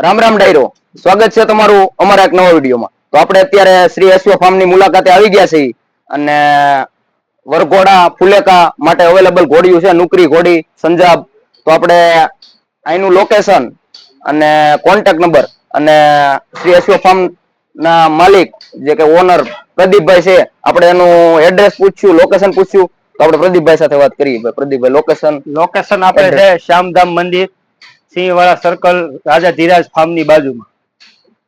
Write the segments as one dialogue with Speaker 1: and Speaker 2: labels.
Speaker 1: રામ રામ ડાયરો, સ્વાગત છે તમારું અમારા એક નવા વિડીયોમાં। તો આપણે અત્યારે શ્રી અશ્વ ફાર્મની મુલાકાતે આવી ગયા છીએ અને વરઘોડા ફુલેકા માટે અવેલેબલ ઘોડીયું છે, નુકરી ઘોડી સંજાબ। તો આપણે અહીંનું લોકેશન અને કોન્ટેક્ટ નંબર અને શ્રી અશ્વ ફાર્મ ના માલિક જે કે ઓનર પ્રદીપભાઈ છે, આપણે એનું એડ્રેસ પૂછ્યું, લોકેશન પૂછ્યું। તો આપણે પ્રદીપભાઈ સાથે વાત કરીએ। પ્રદીપભાઈ,
Speaker 2: લોકેશન આપણે છે શ્યામધામ મંદિર, સિંહવાળા સર્કલ, રાજા ધીરાજ ફાર્મ ની બાજુમાં।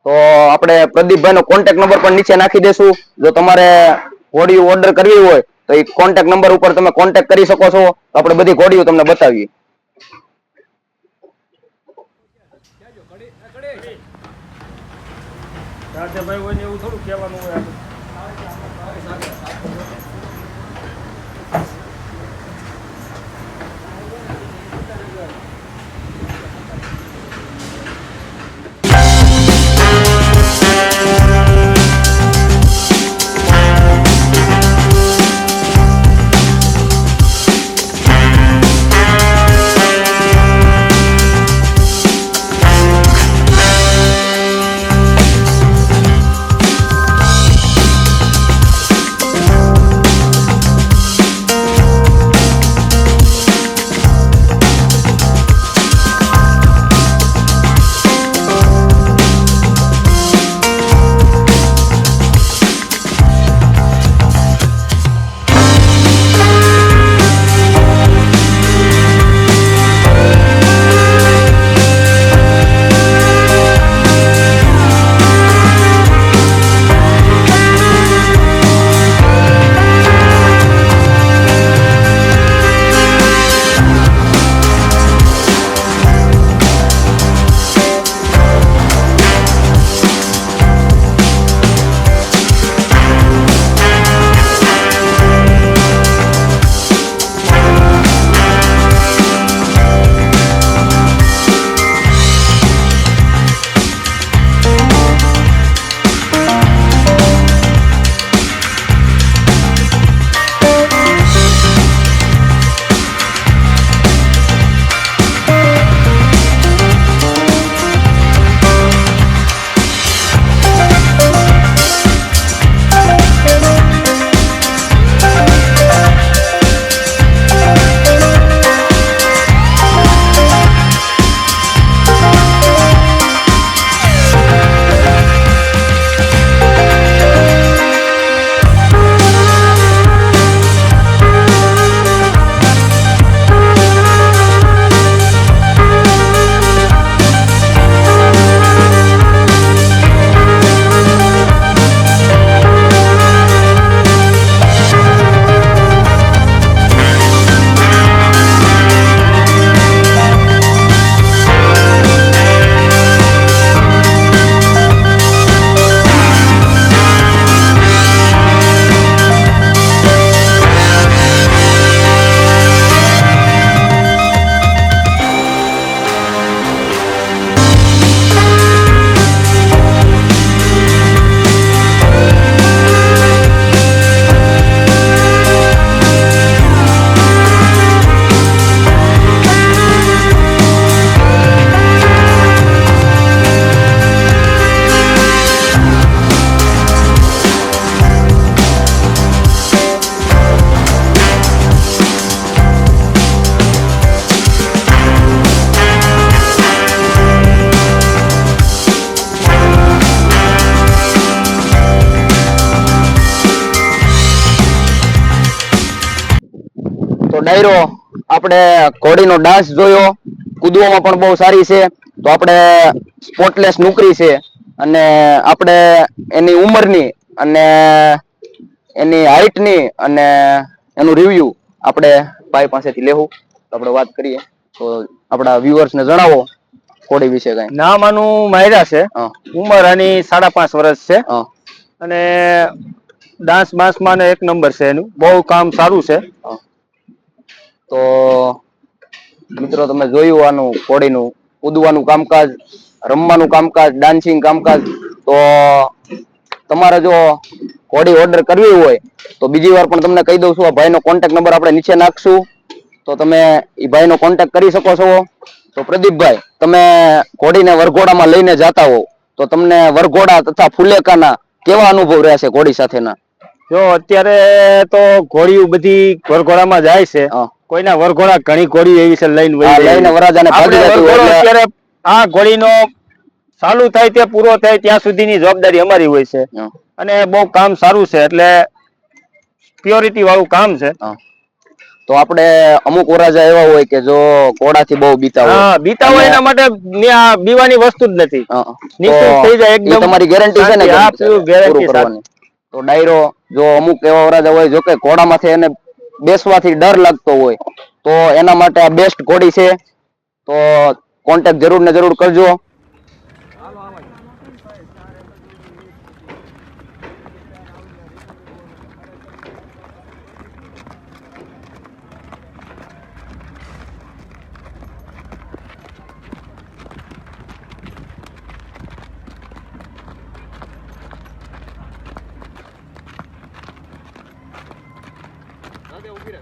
Speaker 1: તો આપણે પ્રદીપભાઈ નો કોન્ટેક્ટ નંબર પણ નીચે નાખી દેશું। જો તમારે ઘોડીયું ઓર્ડર કરવી હોય તો એ કોન્ટેક્ટ નંબર ઉપર તમે કોન્ટેક્ટ કરી શકો છો। તો આપણે બધી ઘોડીયું તમને બતાવીએ।
Speaker 2: રાજભાઈ હોય ને એવું થોડું કહેવાનું હોય આપણે।
Speaker 1: તો ડાયરો, આપણે ઘોડીનો ડાન્સ જોયો, કૂદવામાં પણ બહુ સારી છે। તો આપણે સ્પોટલેસ નુકરી છે અને આપણે એની ઉંમરની અને એની હાઈટની અને એનું રિવ્યુ આપણે ભાઈ પાસેથી લેવું। તો આપણે વાત કરીએ। તો આપણા વ્યુઅર્સને જણાવો ઘોડી વિશે કઈ।
Speaker 2: નામ આનું માયરા છે, ઉંમર આની 5.5 વર્ષ છે અને ડાન્સ બાન્સમાં એક નંબર છે, એનું બહુ કામ સારું છે।
Speaker 1: તો મિત્રો, તમે જોયું આનું ઘોડીનું કૂદવાનું કામકાજ, રમવાનું કામકાજ, ડાન્સિંગ કામકાજ। તો તમારે જો ઘોડી ઓર્ડર કરવી હોય તો બીજી વાર પણ તમને કહી દઉં છું, આ ભાઈનો કોન્ટેક્ટ નંબર આપણે નીચે નાખશું। તો તમે એ ભાઈનો કોન્ટેક્ટ કરી શકો છો। તો પ્રદીપભાઈ, તમે ઘોડીને વરઘોડામાં લઈને જતા હોવ તો તમને વરઘોડા તથા ફુલેકાના કેવા અનુભવ રહ્યા છે ઘોડી સાથેના?
Speaker 2: જો અત્યારે તો ઘોડીઓ બધી વરઘોડામાં જાય છે. કોઈના વરઘોડા ઘણી ઘોડી એવી છે લઈને
Speaker 1: લઈને વરાજાને ભાગી જતી હોય એટલે
Speaker 2: અત્યારે આ ઘોડીનો ચાલુ થાય તે પૂરો થાય ત્યાં સુધીની જવાબદારી અમારી હોય છે. અને બહુ કામ સારું છે, એટલે પ્યોરિટી વાળું કામ છે.
Speaker 1: તો આપણે અમુક વરાજા એવા હોય કે જો ઘોડાથી બહુ બીતા હોય,
Speaker 2: બીતા હોય એના માટે બીવાની વસ્તુ જ નથી. નિશ્ચિત થઈ જાય એકદમ.
Speaker 1: તમારી ગેરંટી છે ને?
Speaker 2: ગેરંટી
Speaker 1: કરવાની. તો ડાયરો જો અમુક એવા વરાજા હોય, જો કે ઘોડામાંથી એને બેસવાથી ડર લાગતો હોય, તો એના માટે આ બેસ્ટ ઘોડી છે. તો કોન્ટેક્ટ જરૂર ને જરૂર કરજો.
Speaker 3: ઉભી રહે.